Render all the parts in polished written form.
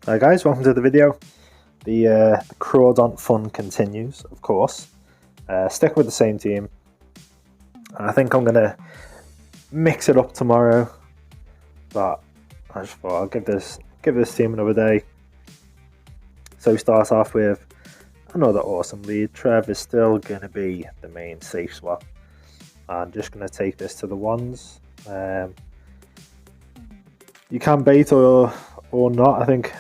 Hi guys, welcome to the video. The Crawdaunt fun continues, of course. Stick with the same team. I think I'm going to mix it up tomorrow, but I just thought I'll give this team another day. So we start off with another awesome lead. Trev is still going to be the main safe swap. I'm just going to take this to the ones. You can bait or not. I think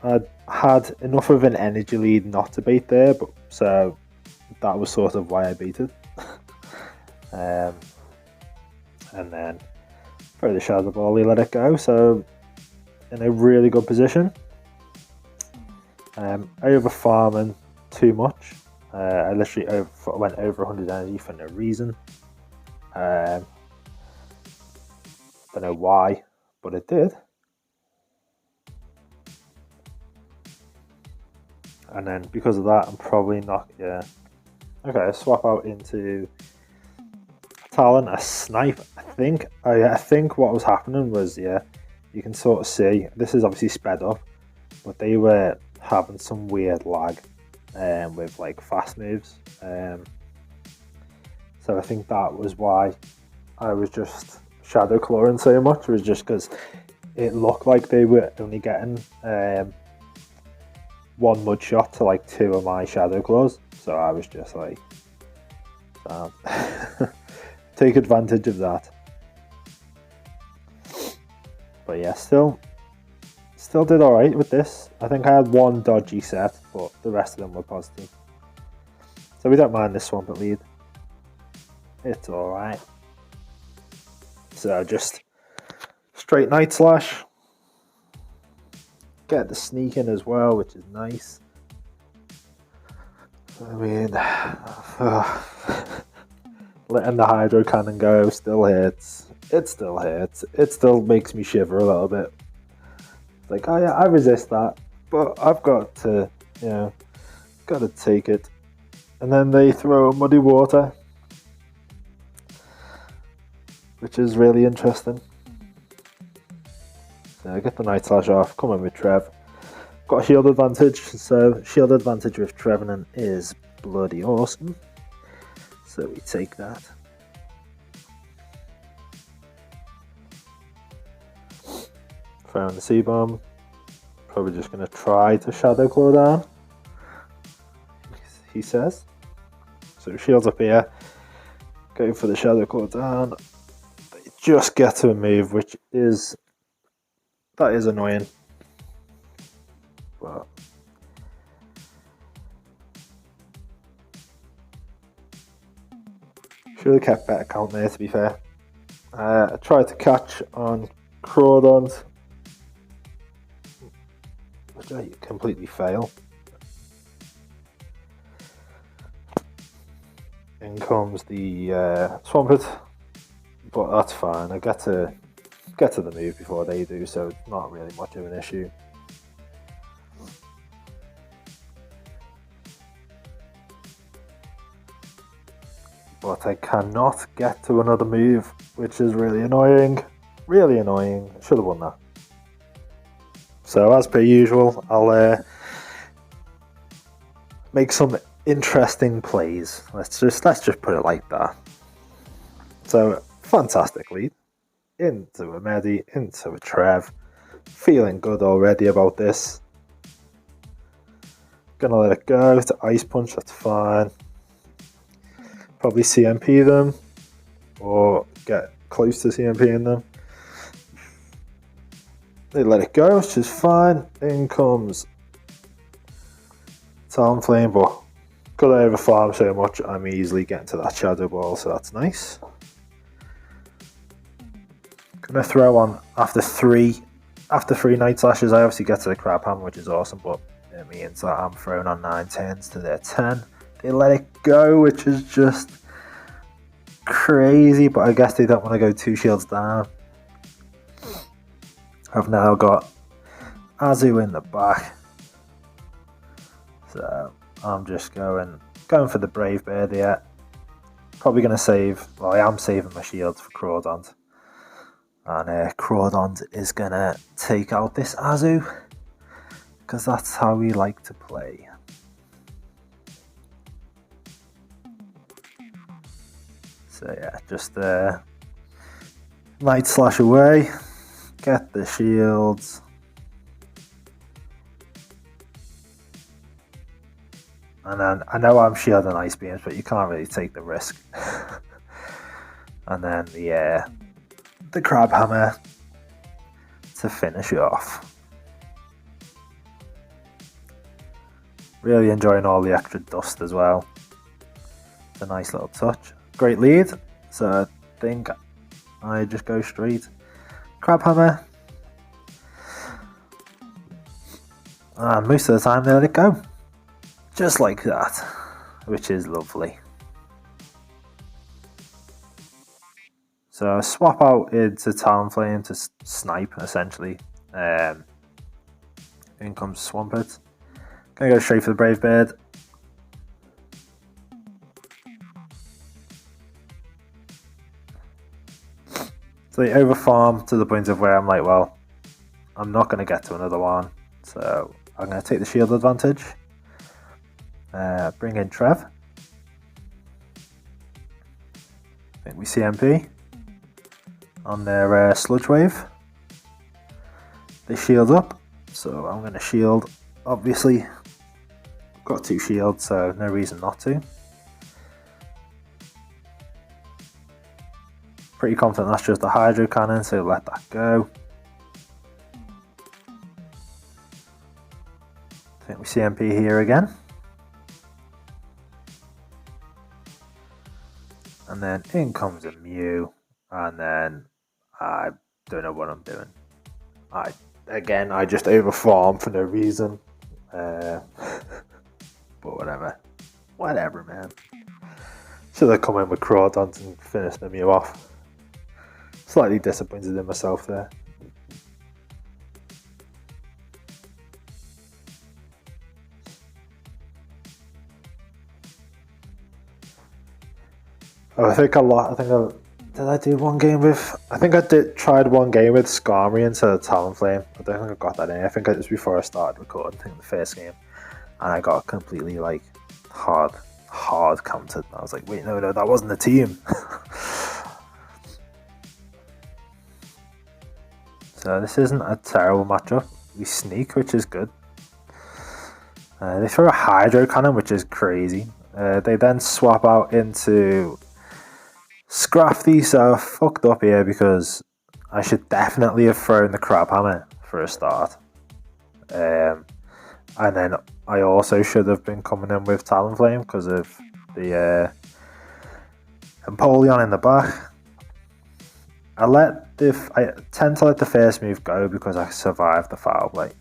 I had enough of an energy lead not to bait there, but so that was sort of why I baited. And then throw the shadow ball, he let it go. So in a really good position. Over farming too much. I literally went over 100 energy for no reason. Don't know why, but it did. And then because of that, I'm probably not. Yeah. Okay, swap out into Talon, a snipe. I think. Oh yeah, I think what was happening was, yeah, you can sort of see. This is obviously sped up, but they were having some weird lag, with like fast moves. So I think that was why I was just shadow clawing so much. It was just because it looked like they were only getting one mud shot to like two of my shadow claws, so I was just like, take advantage of that. But yeah, still did alright with this. I think I had one dodgy set, but the rest of them were positive. So we don't mind this Swampert lead. It's alright. So just straight Night Slash. Get the sneak in as well, which is nice. I mean, letting the hydro cannon go still hurts. It still hurts. It still makes me shiver a little bit. It's like, oh yeah, I resist that, but I've got to, got to take it. And then they throw muddy water, which is really interesting. So get the Night Slash off, come in with Trev. Got a shield advantage, so shield advantage with Trevenant is bloody awesome. So we take that. Throwing the C-bomb. Probably just going to try to Shadow Claw down, he says. So shields up here. Going for the Shadow Claw down. They just get to a move, which is... that is annoying. But should have kept better count there, to be fair. I tried to catch on Crawdaunt, which I completely fail. In comes the Swampert, but that's fine. I get to the move before they do, so it's not really much of an issue. But I cannot get to another move, which is really annoying. Really annoying. Should have won that. So as per usual, I'll make some interesting plays. Let's just put it like that. So fantastic lead. Into a Medi, into a Trev. Feeling good already about this. Gonna let it go to Ice Punch, that's fine. Probably CMP them, or get close to CMPing them. They let it go, which is fine. In comes Talonflame, but got over farm so much, I'm easily getting to that Shadow Ball, so that's nice. Gonna throw on after three Night Slashes. I obviously get to the Crab Hammer, which is awesome, but it means that I'm throwing on 9 turns to their 10. They let it go, which is just crazy, but I guess they don't want to go 2 shields down. I've now got Azu in the back, so I'm just going for the Brave Bird here. Probably going to save, well, I am saving my shields for Crawdaunt. And Crawdaunt is going to take out this Azu. because that's how we like to play. So yeah, just Night Slash away, get the shields. And then, I know I'm shielding Ice Beams, but you can't really take the risk. And then the Crab Hammer to finish it off. Really enjoying all the extra dust as well. It's a nice little touch. Great lead, so I think I just go straight Crab Hammer. And most of the time they let it go. Just like that, which is lovely. So swap out into Talonflame to snipe, essentially. In comes Swampert. Gonna go straight for the Brave Bird. So they overfarm to the point of where I'm like, well, I'm not going to get to another one. So I'm going to take the shield advantage. Bring in Trev. I think we CMP on their Sludge Wave. They shield up, so I'm going to shield. Obviously, got 2 shields, so no reason not to. Pretty confident that's just a Hydro Cannon, so let that go. I think we CMP here again. And then in comes a Mew, and then I don't know what I'm doing. I just overfarm for no reason. But whatever, man. Should have come in with Crawdaunt and finished the Mew off. Slightly disappointed in myself there. Oh, did I do one game with? I think I tried one game with Skarmory into Talonflame. I don't think I got that in. I think it was before I started recording. I think the first game, and I got completely like hard countered. I was like, wait, no, that wasn't the team. So this isn't a terrible matchup. We sneak, which is good. They throw a Hydro Cannon, which is crazy. They then swap out into Scrafty, so I fucked up here because I should definitely have thrown the Crab Hammer for a start. And then I also should have been coming in with Talonflame because of the Empoleon in the back. I tend to let the first move go because I survived the foul play.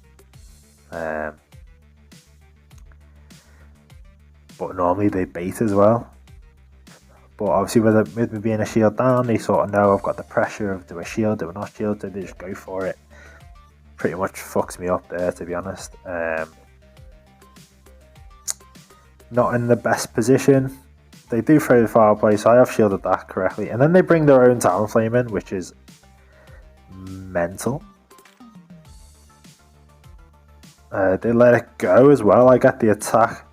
But normally they bait as well. But obviously with me being a shield down, they sort of know I've got the pressure of do I shield, do I not shield, do they just go for it. Pretty much fucks me up there, to be honest. Not in the best position. They do throw the foul play, so I have shielded that correctly. And then they bring their own Talonflame in, which is mental. They let it go as well. I get the attack.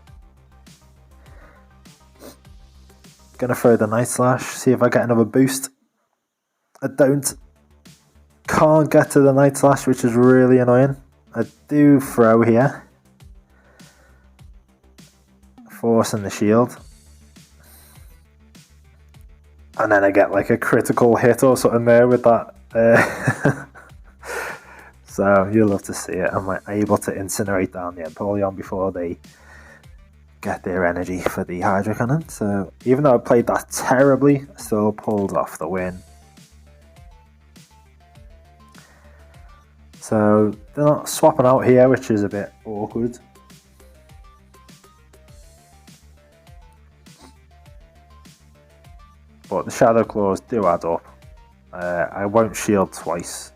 Gonna throw the Night Slash, see if I get another boost. I don't. Can't get to the Night Slash, which is really annoying. I do throw here. Forcing the shield. And then I get like a critical hit or something there with that. So you'll love to see it. I'm able to incinerate down the Empoleon before they get their energy for the Hydro Cannon. So even though I played that terribly, I still pulled off the win. So they're not swapping out here, which is a bit awkward. But the Shadow Claws do add up. I won't shield twice.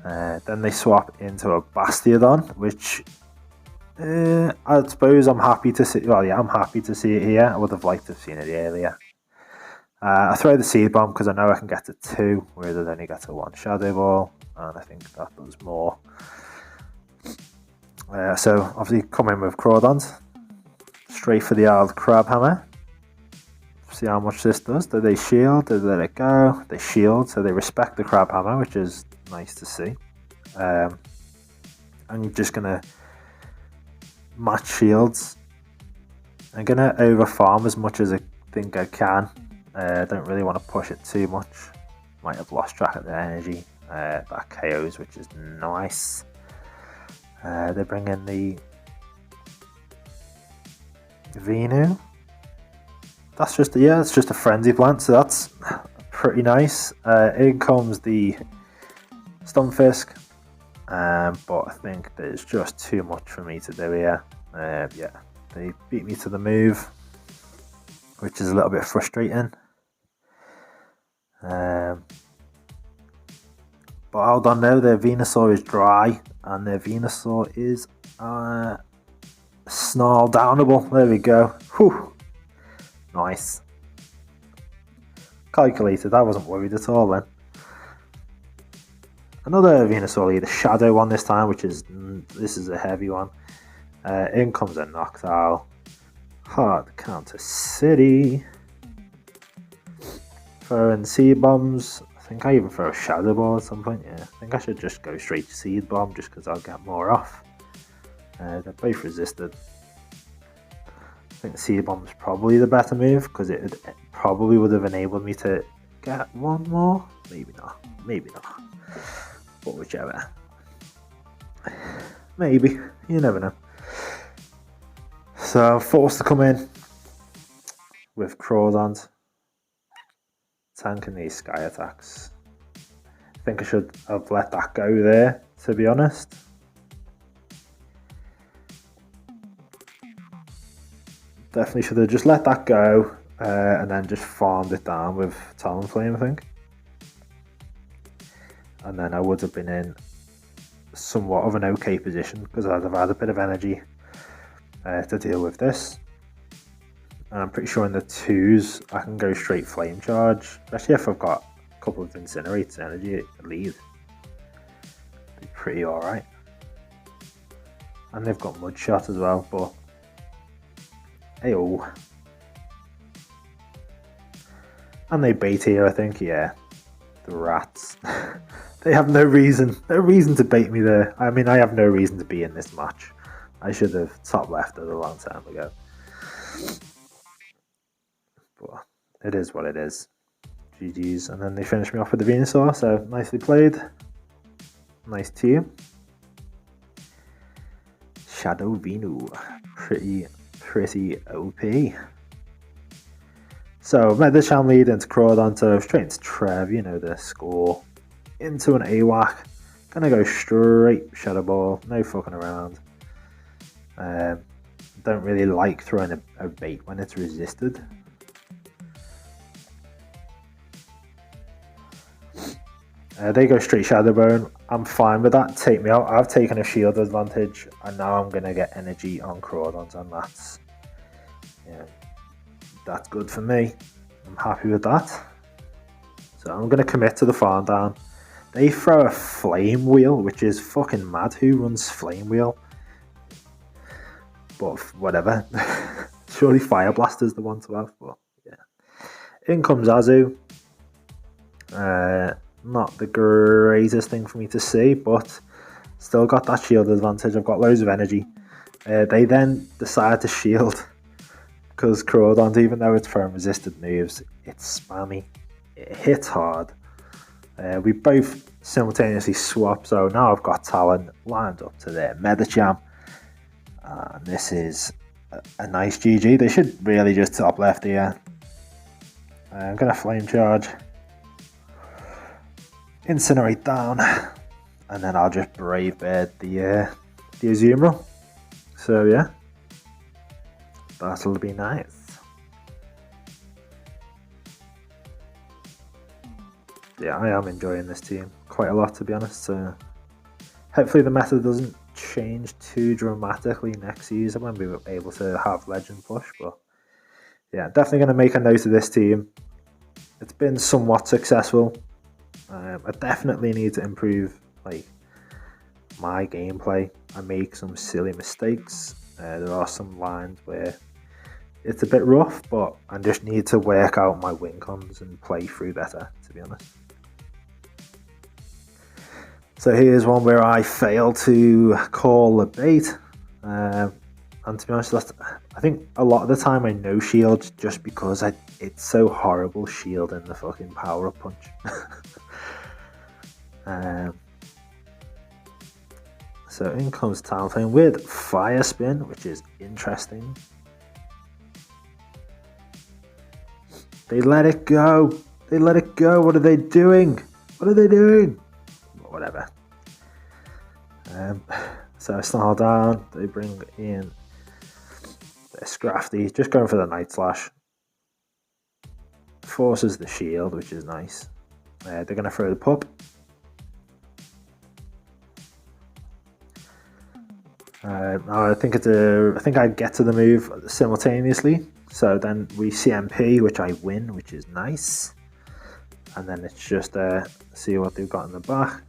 Then they swap into a Bastiodon, which I suppose I'm happy to see. Well, yeah, I'm happy to see it here. I would have liked to have seen it earlier. I throw the Seed Bomb because I know I can get to 2, whereas I only get to 1 Shadow Ball, and I think that does more. So obviously come in with Crawdaunt, straight for the old Crab Hammer. See how much this does. Do they shield? Do they let it go? They shield, so they respect the Crab Hammer, which is nice to see. I'm just gonna match shields. I'm gonna over farm as much as I think I can. I don't really want to push it too much. Might have lost track of their energy. That KOs, which is nice. They bring in the Venu. That's just it's just a frenzy plant, so that's pretty nice. In comes the Stunfisk, but I think there's just too much for me to do here. Yeah, they beat me to the move, which is a little bit frustrating. But hold on now, their Venusaur is dry, and their Venusaur is snarl downable. There we go. Whew. Nice. Calculated, I wasn't worried at all then. Another Venusaur lead, a shadow one this time, this is a heavy one. In comes a Noctowl. Hard counter city. Throwing seed bombs. I think I even throw a shadow ball at some point. Yeah, I think I should just go straight to seed bomb just because I'll get more off. They're both resisted. I think seed bomb is probably the better move because it probably would have enabled me to get one more. Maybe not. Maybe not. But whichever. Maybe. You never know. So I'm forced to come in with Crawdaunt, tanking these sky attacks. I think I should have let that go there, to be honest. Definitely should have just let that go and then just farmed it down with Talonflame, I think. And then I would have been in somewhat of an okay position because I'd have had a bit of energy to deal with this. And I'm pretty sure in the 2s I can go straight Flame Charge, especially if I've got a couple of Incinerates energy lead. Be pretty alright. And they've got Mud Shot as well, but ayo. And they bait here, I think, yeah. The rats. They have no reason to bait me there. I mean, I have no reason to be in this match. I should have top left it a long time ago. But it is what it is. GG's. And then they finish me off with the Venusaur, so nicely played. Nice team. Shadow Venu. Pretty OP. So Medicham lead into Crawdaunt, straight into Trev, you know the score. Into an AWAC. Gonna go straight Shadow Ball, no fucking around. Don't really like throwing a bait when it's resisted. They go straight Shadow Bone. I'm fine with that. Take me out. I've taken a shield advantage, and now I'm gonna get energy on Crawdaunt, and that's good for me. I'm happy with that. So I'm gonna commit to the farm down. They throw a Flame Wheel, which is fucking mad. Who runs Flame Wheel? But whatever. Surely Fire Blaster's the one to have, but yeah. In comes Azu. Not the greatest thing for me to see, but still got that shield advantage. I've got loads of energy. They then decide to shield because Crawdaunt, even though it's throwing resisted moves, it's spammy. It hits hard. We both simultaneously swap, so now I've got Talon lined up to their Medicham. And this is a nice GG. They should really just top left here. I'm going to Flame Charge. Incinerate down. And then I'll just Brave Bird the Azumarill. So yeah. That'll be nice. Yeah, I am enjoying this team quite a lot, to be honest. So hopefully the meta doesn't change too dramatically next season when we're able to have Legend push. But yeah, definitely going to make a note of this team. It's been somewhat successful. I definitely need to improve like my gameplay. I make some silly mistakes. There are some lines where it's a bit rough, but I just need to work out my win cons and play through better, to be honest. So here's one where I fail to call a bait. And to be honest, I think a lot of the time I no shield just because it's so horrible shielding the fucking power-up punch. So in comes Talon with Fire Spin, which is interesting. They let it go. They let it go. What are they doing? What are they doing? Whatever. So Crawdaunt, they bring in their Scrafty, just going for the Night Slash. Forces the shield, which is nice. They're going to throw the pup. I think I get to the move simultaneously. So then we CMP, which I win, which is nice. And then it's just see what they've got in the back.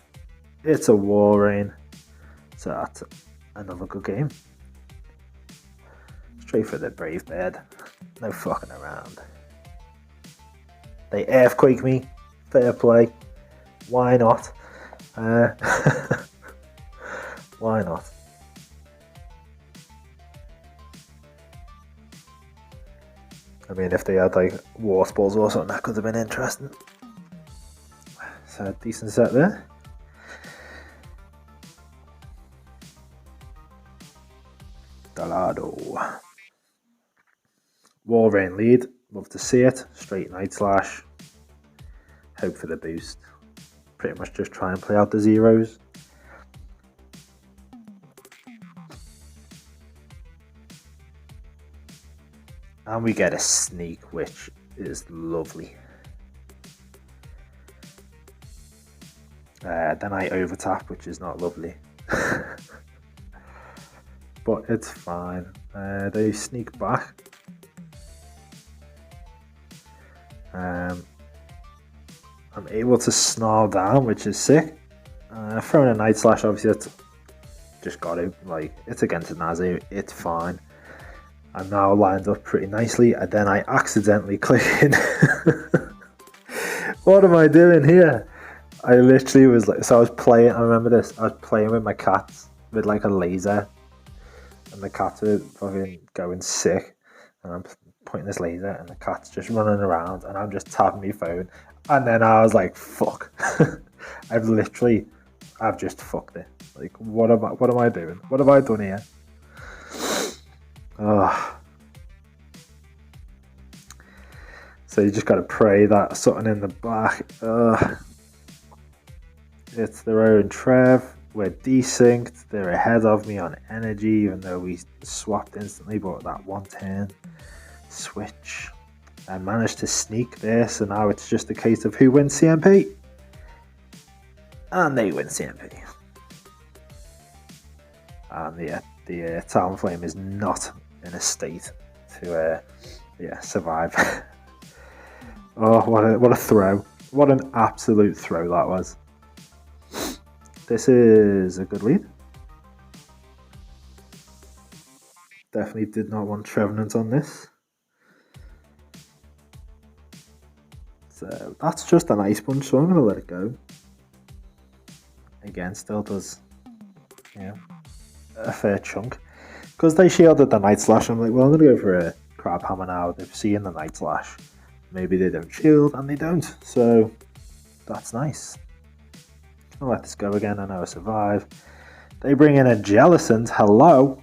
It's a War Rain. So that's another good game. Straight for the Brave Bird. No fucking around. They Earthquake me. Fair play. Why not? Why not? I mean, if they had like War Spells or something, that could have been interesting. So decent set there. Dalado. War Rain lead. Love to see it. Straight Night Slash. Hope for the boost. Pretty much just try and play out the zeros. And we get a Sneak, which is lovely. Then I overtap, which is not lovely. But it's fine. They sneak back. I'm able to snarl down, which is sick. Throwing a Night Slash, obviously, that's just got to, like, it's against a Nazi, it's fine. I'm now lined up pretty nicely, and then I accidentally click in. What am I doing here? I literally was like, so I was playing, I remember this, I was playing with my cats with like a laser, and the cats were fucking going sick, and I'm pointing this laser, and the cat's just running around, and I'm just tapping my phone, and then I was like, fuck. I've just fucked it. Like, what am I doing? What have I done here? Oh. So you just gotta pray that something in the back. It's their own Trev. We're desynced. They're ahead of me on energy, even though we swapped instantly. But that one turn switch, I managed to sneak there. So now it's just a case of who wins CMP, and they win CMP. And the Talonflame is not in a state to survive. Oh, what a throw. What an absolute throw that was. This is a good lead. Definitely did not want Trevenant on this. So that's just an Ice Punch, so I'm going to let it go. Again, still does, a fair chunk. Because they shielded the Night Slash, I'm like, well, I'm going to go for a Crab Hammer now. They've seen the Night Slash. Maybe they don't shield, and they don't. So that's nice. I'll let this go again. I know I survive. They bring in a Jellicent. Hello.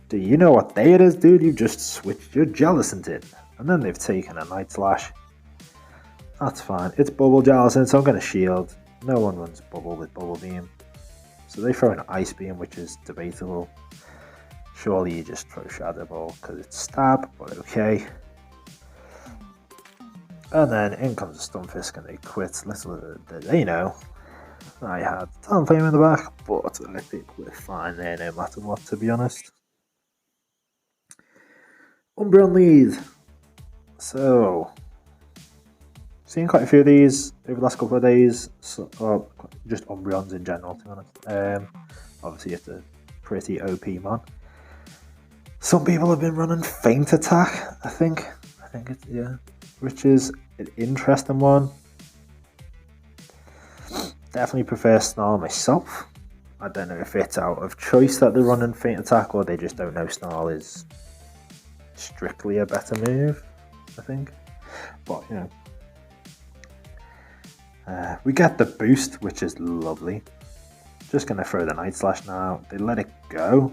Do you know what day it is, dude? You just switched your Jellicent in. And then they've taken a Night Slash. That's fine. It's Bubble Jellicent, so I'm going to shield. No one runs Bubble with Bubble Beam. So they throw an Ice Beam, which is debatable. Surely you just throw Shadow Ball because it's stab, but okay. And then in comes a Stunfisk and they quit. Little did they know. I had Talonflame in the back, but I think we're fine there no matter what, to be honest. Umbreon lead. So, Seen quite a few of these over the last couple of days, or just Umbreons in general, to be honest. Obviously, it's a pretty OP mon. Some people have been running Feint Attack, I think it's, yeah, which is an interesting one. Definitely prefer Snarl myself. I don't know if it's out of choice that they're running Feint Attack, or they just don't know Snarl is strictly a better move, I think. But, you know. We get the boost, which is lovely. Just going to throw the Night Slash now. They let it go.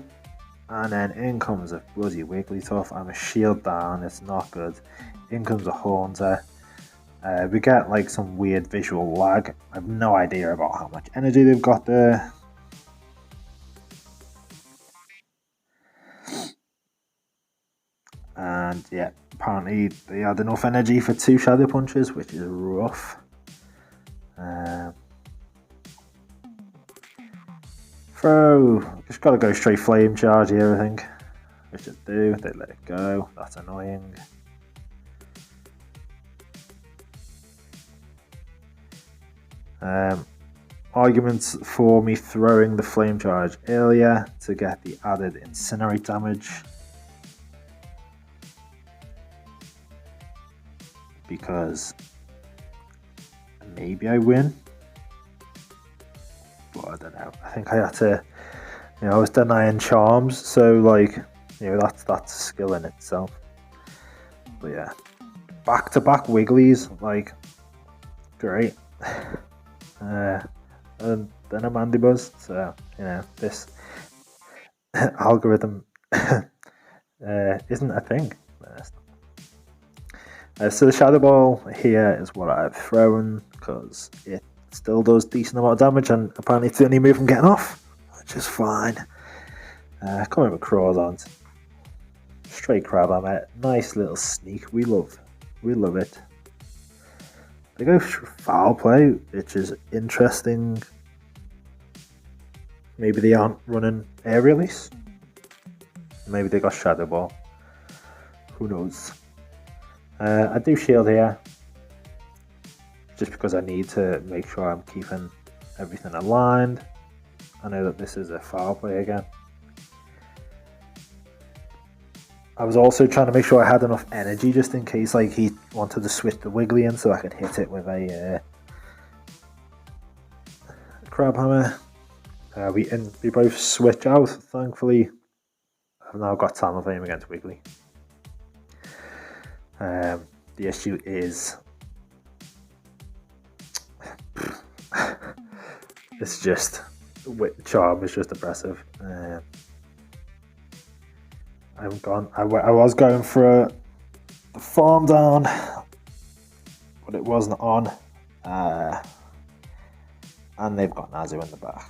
And then in comes a bloody Wigglytuff. I'm a shield down. It's not good. In comes a Haunter. We get like some weird visual lag. I have no idea about how much energy they've got there. And yeah, apparently they had enough energy for 2 Shadow Punches, which is rough. Just gotta go straight Flame Charge here, I think. Which it do, they let it go, that's annoying. Arguments for me throwing the Flame Charge earlier to get the added Incinerate damage. Because maybe I win. But I don't know. I think I had to, you know, I was denying charms, so like, you know, that's a skill in itself. But yeah, back-to-back Wigglies, like, great. And then a Mandibuzz, so, you know, this algorithm isn't a thing. So the Shadow Ball here is what I've thrown, because it still does decent amount of damage, and apparently it's the only move I'm getting off, which is fine. Coming with Crawdaunt. Straight Crabhammer, nice little sneak, we love it. They go Foul Play, which is interesting. Maybe they aren't running Air Release. Maybe they got Shadow Ball. Who knows? I do Shield here, just because I need to make sure I'm keeping everything aligned. I know that this is a Foul Play again. I was also trying to make sure I had enough energy just in case like he wanted to switch the Wiggly in, so I could hit it with a Crabhammer. We both switch out, thankfully. I've now got Talonflame against Wiggly. The issue is it's just Charm is just oppressive. I was going for the Farm Down, but it wasn't on. And they've got Nazu in the back.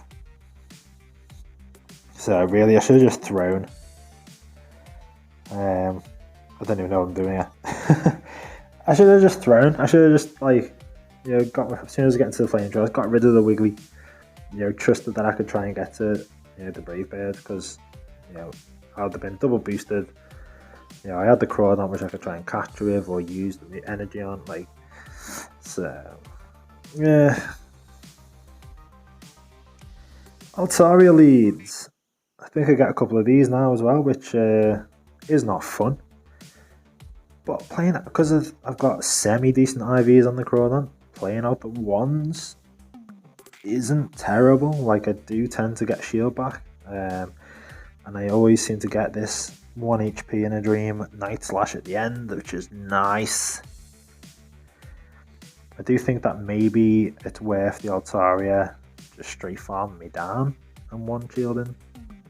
So really I should have just thrown. I don't even know what I'm doing here. I should have just thrown. I should have just, like, you know, as soon as I get into the Flame Charge, got rid of the Wiggly. You know, trusted that I could try and get to, you know, the Brave Bird, because, you know, I would have been double boosted. You know, I had the Crawdaunt, which I could try and catch with or use the energy on, like, so, yeah. Altaria leads. I think I get a couple of these now as well, which is not fun. But playing, because I've got semi-decent IVs on the Crawdaunt, playing out the ones isn't terrible. Like, I do tend to get shield back. And I always seem to get this 1 HP in a dream Night Slash at the end, which is nice. I do think that maybe it's worth the Altaria just straight farming me down and 1 shielding.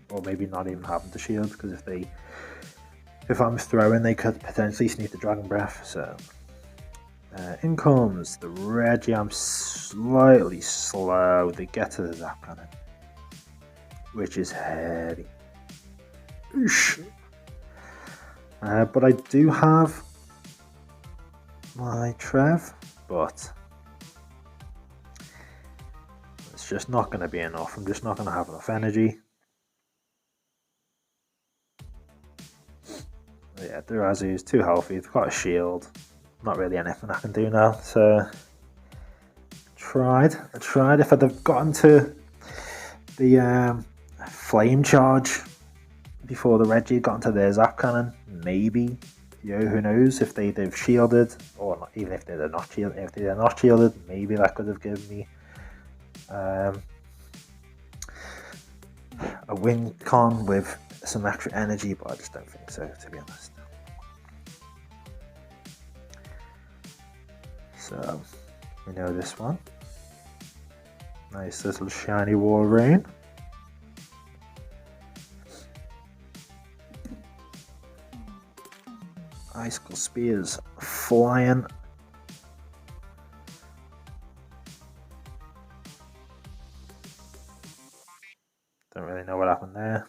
Or maybe not even having to shield, because if I'm throwing, they could potentially sneak the Dragon Breath. So in comes the Regiam, slightly slow. They get to the Zap Cannon, which is heavy. But I do have my Trev, but it's just not going to be enough. I'm just not going to have enough energy. Yeah, Durazu is too healthy. They've got a shield. not really anything I can do now. So I tried. If I'd have gotten to the flame charge before the Reggie got into their zap cannon, maybe. Who knows if they've shielded, or not, even if they're not shielded. If they're not shielded, maybe that could have given me a win con with some extra energy, but I just don't think so, to be honest. So we know this one. Nice little shiny Wolverine. Icicle Spears flying. Don't really know what happened there.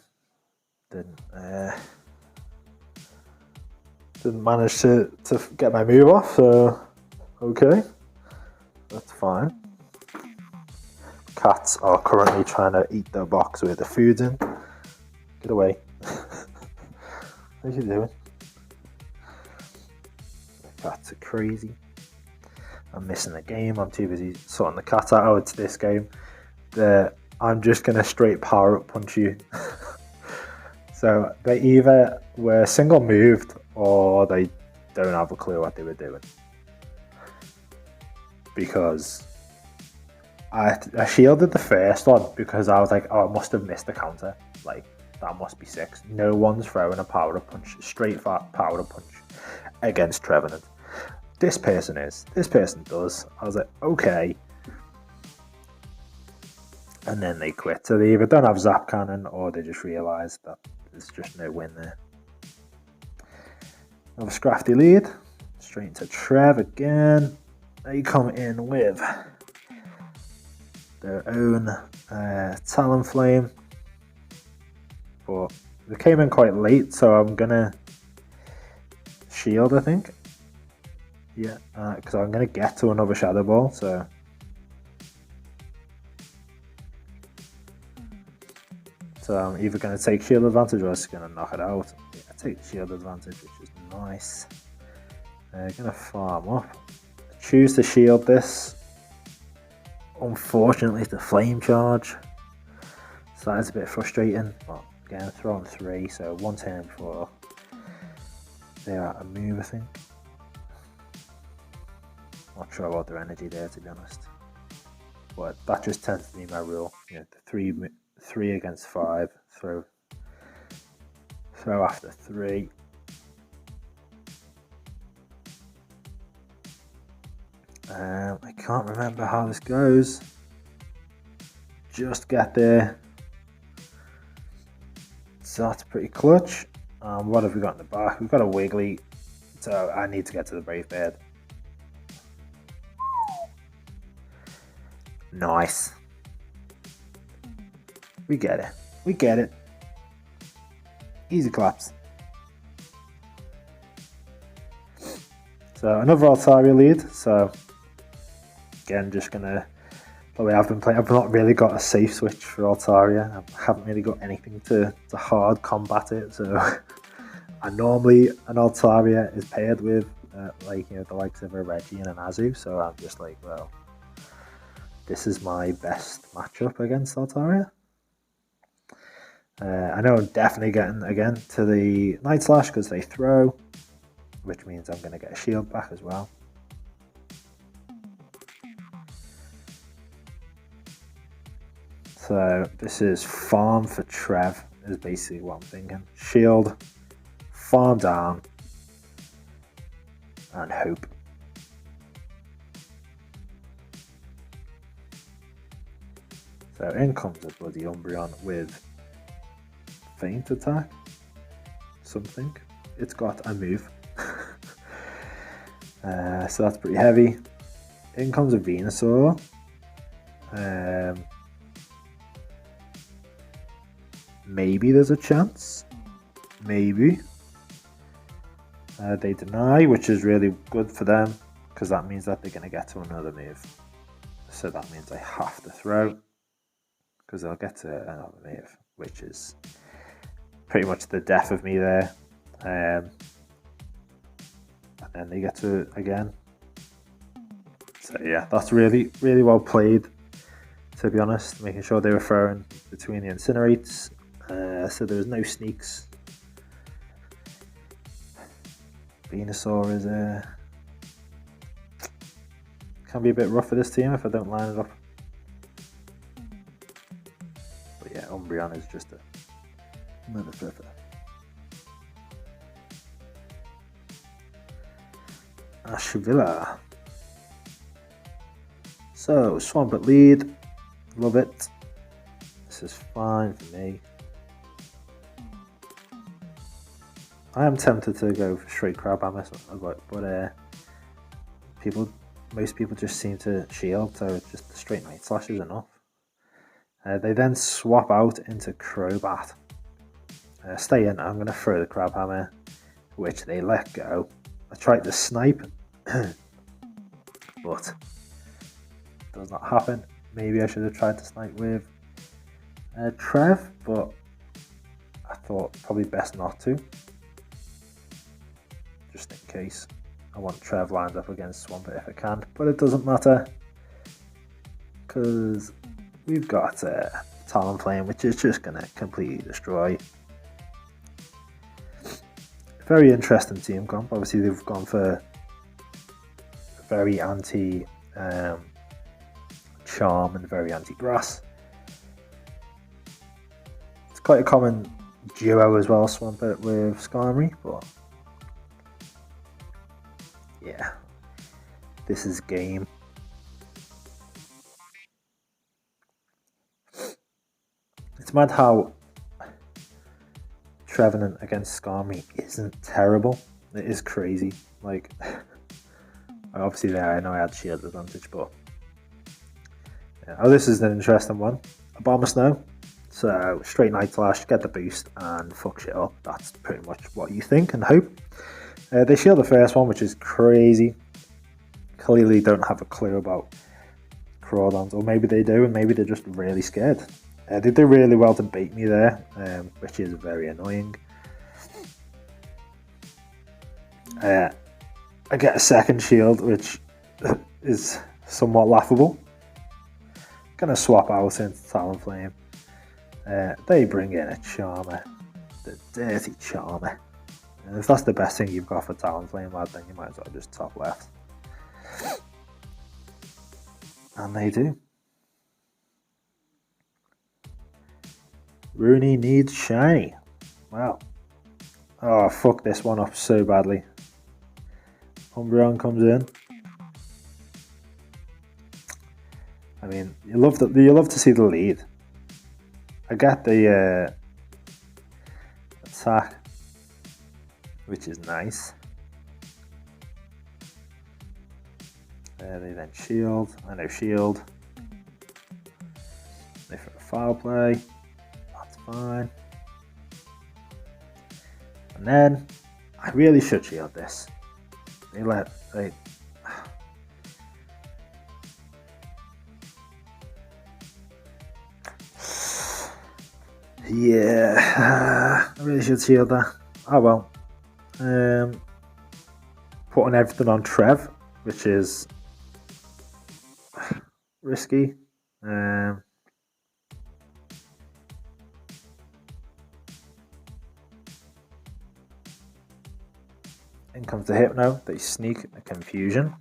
Didn't manage to get my move off, so okay, that's fine. Cats are currently trying to eat the box with the food in. Get away. What are you doing? Cats are crazy. I'm missing the game. I'm too busy sorting the cat out. It's this game. I'm just going to straight power up punch you. So they either were single moved or they don't have a clue what they were doing. Because I shielded the first one because I was like, oh, I must have missed the counter. Like, that must be 6. No one's throwing a power up punch, straight power up punch against Trevenant. This person does. I was like, okay. And then they quit. So they either don't have zap cannon or they just realised that there's just no win there. Another Scrafty lead. Straight into Trev again. They come in with their own Talon Flame. But they came in quite late, so I'm going to shield, I think. Yeah, because I'm going to get to another Shadow Ball, so... So I'm either going to take shield advantage or I'm just going to knock it out. Yeah, take shield advantage, which is nice. Going to farm up. Choose to shield this. Unfortunately, it's the flame charge. So that is a bit frustrating. But again, throw on 3, so 1 turn before they're out of move, I think. Not sure about their energy there, to be honest. But that just tends to be my rule. You know, the 3 against 5. Throw after 3. I can't remember how this goes. Just get there. So that's pretty clutch. What have we got in the back? We've got a Wiggly. So I need to get to the Brave Bird. Nice. We get it. We get it. Easy claps. So another Altaria lead. So again, just gonna. The way I've been playing, I've not really got a safe switch for Altaria. I haven't really got anything to hard combat it. So I normally an Altaria is paired with the likes of a Reggie and an Azu. So I'm just like, well, this is my best matchup against Altaria. I know I'm definitely getting again to the Night Slash because they throw, which means I'm going to get a shield back as well. So this is farm for Trev is basically what I'm thinking. Shield, farm down, and hope. So in comes a bloody Umbreon with Feint attack, something. It's got a move. So that's pretty heavy. In comes a Venusaur. Maybe there's a chance. Maybe. They deny, which is really good for them because that means that they're going to get to another move. So that means I have to throw because they'll get to another move, which is pretty much the death of me there. I and they get to again. So yeah, that's really well played, to be honest, making sure they were throwing between the incinerates, so there was no sneaks. Venusaur is can be a bit rough for this team if I don't line it up. But yeah, Umbreon is just a motherfucker. Ashvilla. So, Swampert lead. Love it. This is fine for me. I am tempted to go for straight Crabhammer, but most people just seem to shield, so just the straight Night Slash is enough. They then swap out into Crobat. Stay in, I'm going to throw the Crabhammer, which they let go. I tried to snipe, but does not happen. Maybe I should have tried to snipe with Trev, but I thought probably best not to. Just in case. I want Trev lined up against Swampert if I can, but it doesn't matter because we've got Talonflame, which is just going to completely destroy. Very interesting team comp. Obviously, they've gone for very anti Charm and very anti Grass. It's quite a common duo as well, Swampert with Skarmory, but yeah, this is game. It's mad how Trevenant against Skarmory isn't terrible. It is crazy. Like, obviously there I know I had shield advantage, but yeah. Oh, this is an interesting one. A Bomber Snow. So straight Night Slash, get the boost and fuck shit up. That's pretty much what you think and hope. They shield the first one, which is crazy. Clearly don't have a clue about Crawdaunt, or maybe they do, and maybe they're just really scared. They do really well to bait me there, which is very annoying. I get a second shield, which is somewhat laughable. Gonna swap out into Talonflame. They bring in a Charmer, the dirty Charmer. And if that's the best thing you've got for Talonflame, lad, then you might as well just top left. And they do. Rooney needs shiny. Wow. Oh, fuck this one up so badly. Umbreon comes in. I mean, you love to see the lead. I get the attack, which is nice. They then shield. I know shield. They for a foul play. That's fine. And then I really should shield this. Yeah, I really should shield that. Oh well. Putting everything on Trev, which is risky. In comes the Hypno. They sneak a Confusion.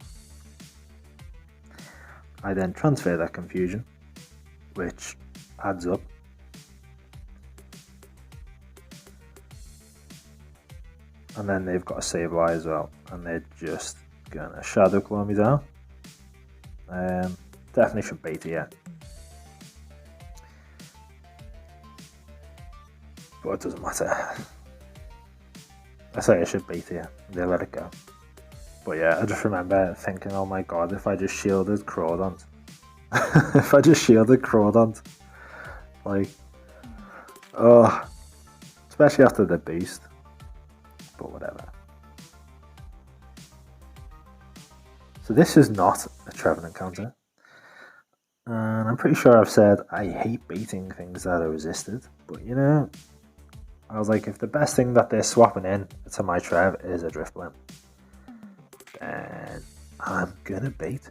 I then transfer that Confusion, which adds up. And then they've got a Sableye as well, and they're just gonna Shadow Claw me down. Definitely should bait here, but it doesn't matter. I say I should bait here, they let it go. But yeah, I just remember thinking, oh my god, if I just shielded Crawdaunt. If I just shielded Crawdaunt. Like, oh, especially after the boost. But whatever. So this is not a Trevenant counter. And I'm pretty sure I've said I hate baiting things that are resisted. But you know, I was like, if the best thing that they're swapping in to my Trev is a Drift Blimp, And I'm gonna bait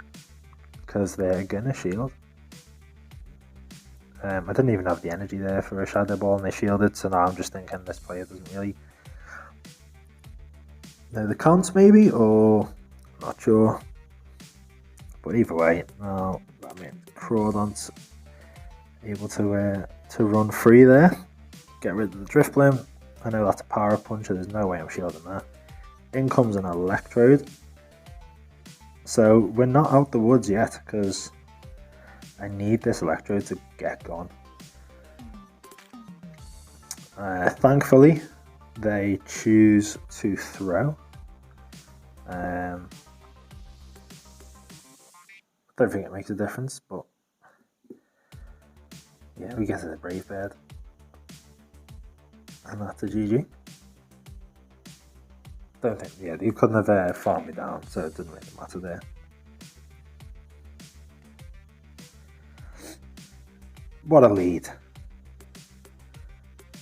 because they're gonna shield. I didn't even have the energy there for a Shadow Ball and they shielded, so now I'm just thinking this player doesn't really know the counts maybe, or not sure. But either way, now that means Crawdaunt's able to run free there, get rid of the Drift Bloom. I know that's a Power Punch, so there's no way I'm shielding that. In comes an Electrode. So we're not out the woods yet, because I need this Electrode to get gone. Thankfully, they choose to throw. I don't think it makes a difference, but yeah, we get to the Brave Bird. And that's a GG. Don't think, yeah, you couldn't have farmed me down, so it didn't really matter there. What a lead.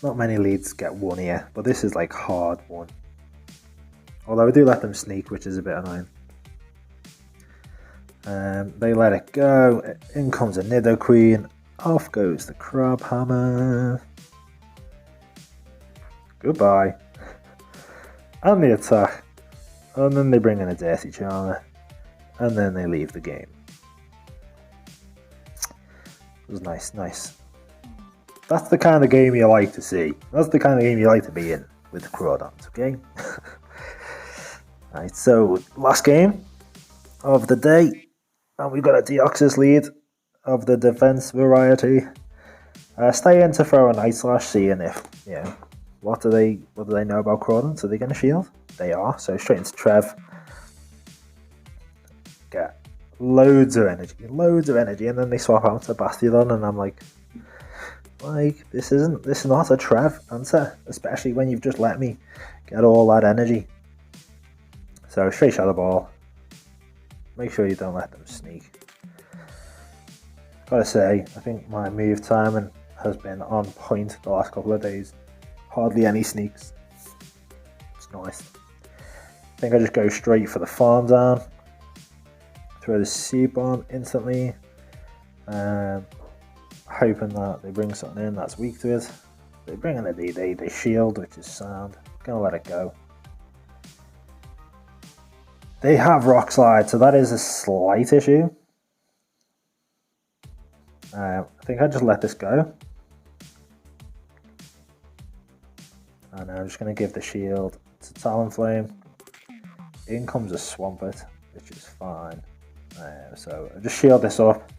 Not many leads get won here, but this is like hard won. Although I do let them sneak, which is a bit annoying. They let it go. In comes a Nidoqueen. Off goes the Crab Hammer. Goodbye. And the attack. And then they bring in a Dirty Charmer. And then they leave the game. It was nice, nice. That's the kind of game you like to see. That's the kind of game you like to be in with Crawdaunt, okay? Right, so last game of the day. And we've got a Deoxys lead of the defense variety. Stay in to throw a Night Slash, seeing if, you know, what do they know about Crawdaunt? Are they going to shield? They are, so straight into Trev. Get loads of energy, and then they swap out to Bastion, and I'm like, this is not a Trev answer, especially when you've just let me get all that energy. So straight Shadow Ball. Make sure you don't let them sneak. Gotta say, I think my move timing has been on point the last couple of days. Hardly any sneaks. It's nice. I think I just go straight for the farm down. Throw the Seed Bomb instantly. Hoping that they bring something in that's weak to it. They bring in a DD, they shield, which is sound. Gonna let it go. They have Rock Slide, so that is a slight issue. I think I just let this go. And I'm just going to give the shield to Talonflame. In comes a Swampert, which is fine. So I just shield this up.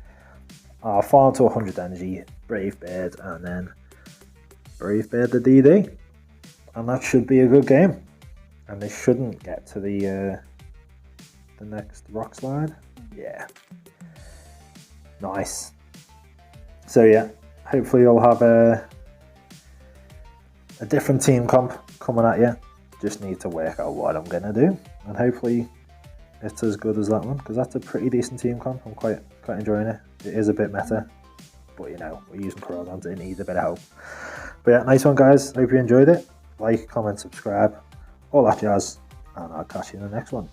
I'll farm to 100 energy, Brave Bird, and then Brave Bird the DD. And that should be a good game. And they shouldn't get to the next Rock Slide. Yeah. Nice. So yeah, hopefully you'll have a different team comp coming at you. Just need to work out what I'm gonna do, and hopefully it's as good as that one, because that's a pretty decent team comp. I'm quite enjoying it. It is a bit meta, but you know, we're using Crawdaunt, it needs a bit of help. But yeah, nice one guys, hope you enjoyed it. Like, comment, subscribe, all that jazz, and I'll catch you in the next one.